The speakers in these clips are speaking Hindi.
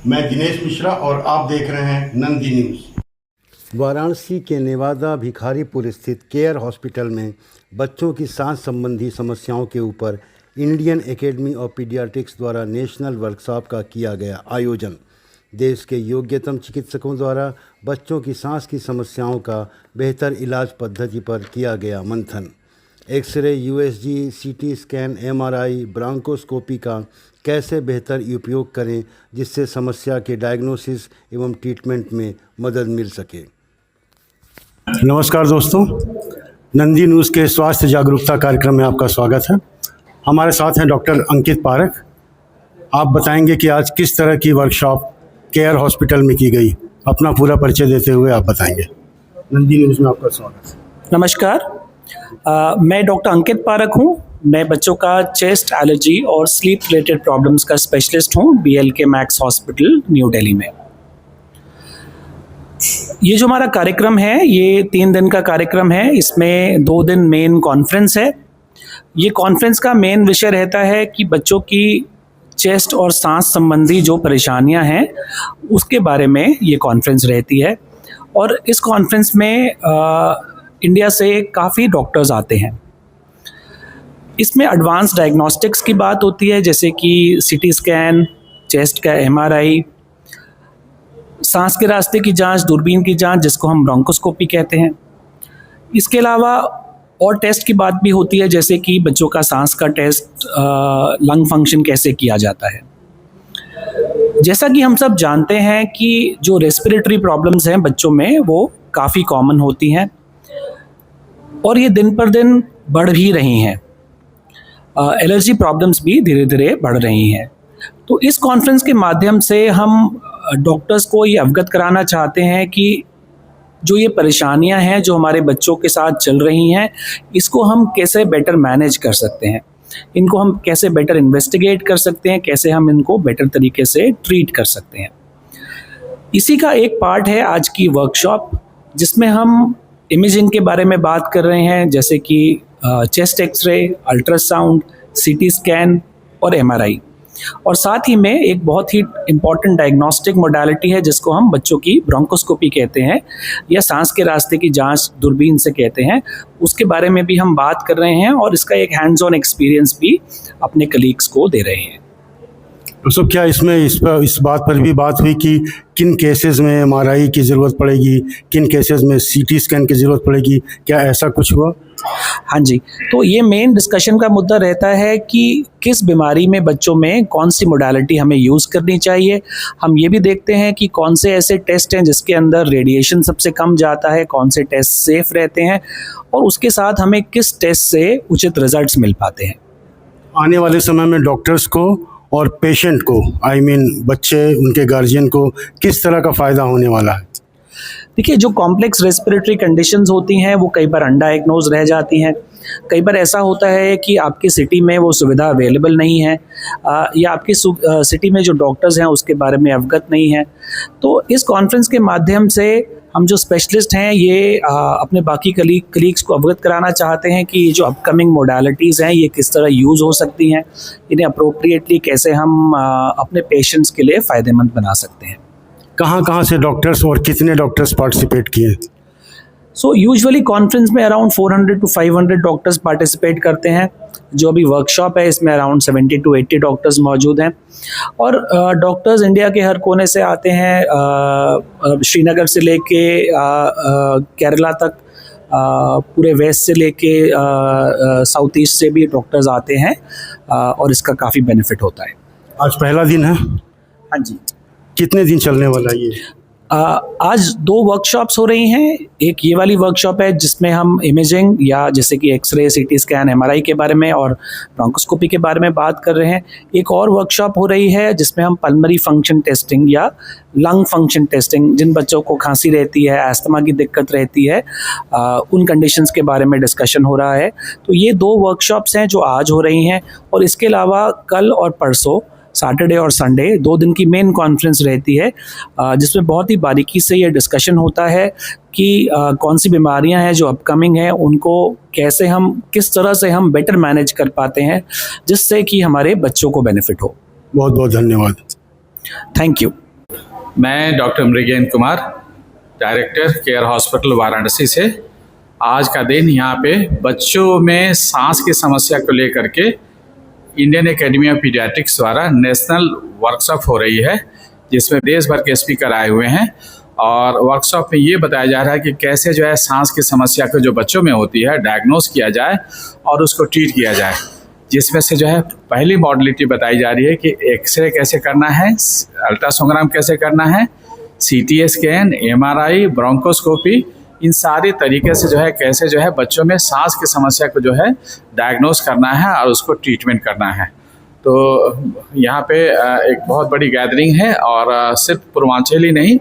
मैं दिनेश मिश्रा और आप देख रहे हैं नंदी न्यूज़। वाराणसी के नेवादा भिखारीपुर स्थित केयर हॉस्पिटल में बच्चों की सांस संबंधी समस्याओं के ऊपर इंडियन एकेडमी ऑफ पीडियाट्रिक्स द्वारा नेशनल वर्कशॉप का किया गया आयोजन। देश के योग्यतम चिकित्सकों द्वारा बच्चों की सांस की समस्याओं का बेहतर इलाज पद्धति पर किया गया मंथन। X-ray, USG, CT scan, MRI, bronchoscopy का कैसे बेहतर उपयोग करें जिससे समस्या के डायग्नोसिस एवं ट्रीटमेंट में मदद मिल सके। नमस्कार दोस्तों, नंदी न्यूज़ के स्वास्थ्य जागरूकता कार्यक्रम में आपका स्वागत है। हमारे साथ हैं डॉक्टर अंकित पारक। आप बताएंगे कि आज किस तरह की वर्कशॉप केयर हॉस्पिटल में की गई। अपना पूरा परिचय देते हुए आप बताएंगे। नंदी न्यूज़ में आपका स्वागत है। नमस्कार, मैं डॉक्टर अंकित पारक हूँ। मैं बच्चों का चेस्ट, एलर्जी और स्लीप रिलेटेड प्रॉब्लम्स का स्पेशलिस्ट हूँ BLK max hospital, new Delhi में। ये जो हमारा कार्यक्रम है ये 3 दिन का कार्यक्रम है। इसमें 2 दिन मेन कॉन्फ्रेंस है। ये कॉन्फ्रेंस का मेन विषय रहता है कि बच्चों की चेस्ट और सांस संबंधी जो परेशानियां हैं उसके बारे में ये कॉन्फ्रेंस रहती है। और इस कॉन्फ्रेंस में इंडिया से काफ़ी डॉक्टर्स आते हैं। इसमें एडवांस डायग्नोस्टिक्स की बात होती है, जैसे कि सीटी स्कैन, चेस्ट का MRI, सांस के रास्ते की जांच, दूरबीन की जांच जिसको हम ब्रोंकोस्कोपी कहते हैं। इसके अलावा और टेस्ट की बात भी होती है, जैसे कि बच्चों का सांस का टेस्ट, लंग फंक्शन कैसे किया जाता है। जैसा कि हम सब जानते हैं कि जो रेस्पिरेटरी प्रॉब्लम्स हैं बच्चों में वो काफ़ी कॉमन होती हैं और ये दिन पर दिन बढ़ भी रही हैं। एलर्जी प्रॉब्लम्स भी धीरे धीरे बढ़ रही हैं। तो इस कॉन्फ्रेंस के माध्यम से हम डॉक्टर्स को ये अवगत कराना चाहते हैं कि जो ये परेशानियां हैं जो हमारे बच्चों के साथ चल रही हैं, इसको हम कैसे बेटर मैनेज कर सकते हैं, इनको हम कैसे बेटर इन्वेस्टिगेट कर सकते हैं, कैसे हम इनको बेटर तरीके से ट्रीट कर सकते हैं। इसी का एक पार्ट है आज की वर्कशॉप, जिसमें हम इमेजिंग के बारे में बात कर रहे हैं, जैसे कि chest X ray, ultrasound, CT scan और MRI। और साथ ही में एक बहुत ही इम्पॉर्टेंट डायग्नोस्टिक मोडालिटी है जिसको हम बच्चों की ब्रोंकोस्कोपी कहते हैं या सांस के रास्ते की जांच दूरबीन से कहते हैं। उसके बारे में भी हम बात कर रहे हैं और इसका एक हैंड्स ऑन एक्सपीरियंस भी अपने कलीग्स को दे रहे हैं। तो क्या इसमें इस बात पर भी बात हुई कि किन केसेस में MRI की ज़रूरत पड़ेगी, किन केसेस में CT स्कैन की ज़रूरत पड़ेगी, क्या ऐसा कुछ हुआ? हाँ जी, तो ये मेन डिस्कशन का मुद्दा रहता है कि किस बीमारी में बच्चों में कौन सी मोडालिटी हमें यूज़ करनी चाहिए। हम ये भी देखते हैं कि कौन से ऐसे टेस्ट हैं जिसके अंदर रेडिएशन सबसे कम जाता है, कौन से टेस्ट सेफ रहते हैं और उसके साथ हमें किस टेस्ट से उचित रिजल्ट्स मिल पाते हैं। आने वाले समय में डॉक्टर्स को और पेशेंट को, बच्चे, उनके गार्जियन को किस तरह का फ़ायदा होने वाला है? देखिए, जो कॉम्प्लेक्स रेस्पिरेटरी कंडीशंस होती हैं वो कई बार अनडायग्नोज रह जाती हैं। कई बार ऐसा होता है कि आपकी सिटी में वो सुविधा अवेलेबल नहीं है या आपकी सिटी में जो डॉक्टर्स हैं उसके बारे में अवगत नहीं है। तो इस कॉन्फ्रेंस के माध्यम से हम जो स्पेशलिस्ट हैं ये अपने बाकी कलीग्स को अवगत कराना चाहते हैं कि ये जो अपकमिंग मोडालिटीज़ हैं ये किस तरह यूज़ हो सकती हैं, इन्हें अप्रोप्रिएटली कैसे हम अपने पेशेंट्स के लिए फ़ायदेमंद बना सकते हैं। कहाँ से डॉक्टर्स और कितने डॉक्टर्स पार्टिसिपेट किए? सो यूजुअली कॉन्फ्रेंस में अराउंड 400 to 500 डॉक्टर्स पार्टिसिपेट करते हैं। जो अभी वर्कशॉप है इसमें अराउंड 70 to 80 डॉक्टर्स मौजूद हैं और डॉक्टर्स इंडिया के हर कोने से आते हैं। श्रीनगर से लेके केरला तक, पूरे वेस्ट से लेके साउथ ईस्ट से भी डॉक्टर्स आते हैं और इसका काफ़ी बेनिफिट होता है। आज पहला दिन है? हाँ जी। कितने दिन चलने वाला है ये? आज 2 वर्कशॉप्स हो रही हैं। एक ये वाली वर्कशॉप है जिसमें हम इमेजिंग या जैसे कि एक्सरे, सीटी स्कैन, MRI के बारे में और ब्रोंकोस्कोपी के बारे में बात कर रहे हैं। एक और वर्कशॉप हो रही है जिसमें हम पल्मोनरी फंक्शन टेस्टिंग या लंग फंक्शन टेस्टिंग, जिन बच्चों को खांसी रहती है, अस्थमा की दिक्कत रहती है, उन कंडीशंस के बारे में डिस्कशन हो रहा है। तो ये 2 वर्कशॉप्स हैं जो आज हो रही हैं और इसके अलावा कल और परसों, सैटरडे और संडे, 2 दिन की मेन कॉन्फ्रेंस रहती है जिसमें बहुत ही बारीकी से ये डिस्कशन होता है कि कौन सी बीमारियां हैं जो अपकमिंग हैं, उनको कैसे हम, किस तरह से हम बेटर मैनेज कर पाते हैं जिससे कि हमारे बच्चों को बेनिफिट हो। बहुत बहुत धन्यवाद। Thank you. मैं doctor Mrigen Kumar, director Care Hospital Varanasi से। आज का दिन यहाँ पे बच्चों में सांस की समस्या को लेकर के इंडियन एकेडमी ऑफ पीडियाट्रिक्स द्वारा नेशनल वर्कशॉप हो रही है, जिसमें देश भर के स्पीकर आए हुए हैं। और वर्कशॉप में ये बताया जा रहा है कि कैसे जो है सांस की समस्या को जो बच्चों में होती है डायग्नोस किया जाए और उसको ट्रीट किया जाए। जिसमें से जो है पहली मॉडलिटी बताई जा रही है कि एक्सरे कैसे करना है, अल्ट्रासोनोग्राम कैसे करना है, CT स्कैन, MRI, ब्रोंकोस्कोपी, इन सारे तरीके से जो है कैसे जो है बच्चों में सांस की समस्या को जो है डायग्नोस करना है और उसको ट्रीटमेंट करना है। तो यहाँ पे एक बहुत बड़ी गैदरिंग है और सिर्फ पूर्वांचल ही नहीं,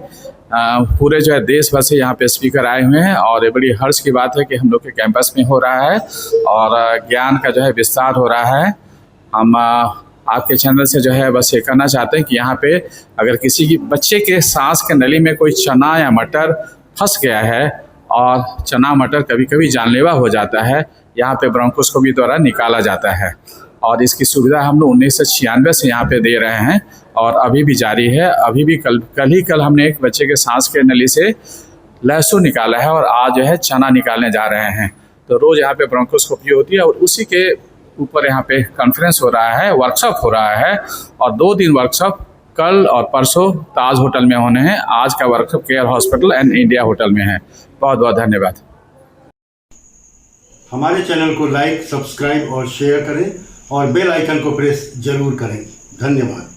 पूरे जो है देश भर से यहाँ पे स्पीकर आए हुए हैं। और ये बड़ी हर्ष की बात है कि हम लोग के कैंपस में हो रहा है और ज्ञान का जो है विस्तार हो रहा है। हम आपके चैनल से जो है बस ये करना चाहते हैं कि यहाँ पे अगर किसी की बच्चे के सांस के नली में कोई चना या मटर फंस गया है और चना मटर कभी कभी जानलेवा हो जाता है, यहाँ पे ब्रोंकोस्कोपी द्वारा निकाला जाता है। और इसकी सुविधा हम लोग 1996 से यहाँ पे दे रहे हैं और अभी भी जारी है। अभी भी कल हमने एक बच्चे के सांस के नली से लहसुन निकाला है और आज जो है चना निकालने जा रहे हैं। तो रोज़ यहाँ पे ब्रोंकोस्कोपी होती है और उसी के ऊपर यहाँ पे कॉन्फ्रेंस हो रहा है, वर्कशॉप हो रहा है। और 2 दिन वर्कशॉप कल और परसों ताज होटल में होने हैं। आज का workshop care hospital and India hotel में है। बहुत बहुत धन्यवाद। हमारे चैनल को लाइक, सब्सक्राइब और शेयर करें और बेल आइकन को प्रेस जरूर करें। धन्यवाद।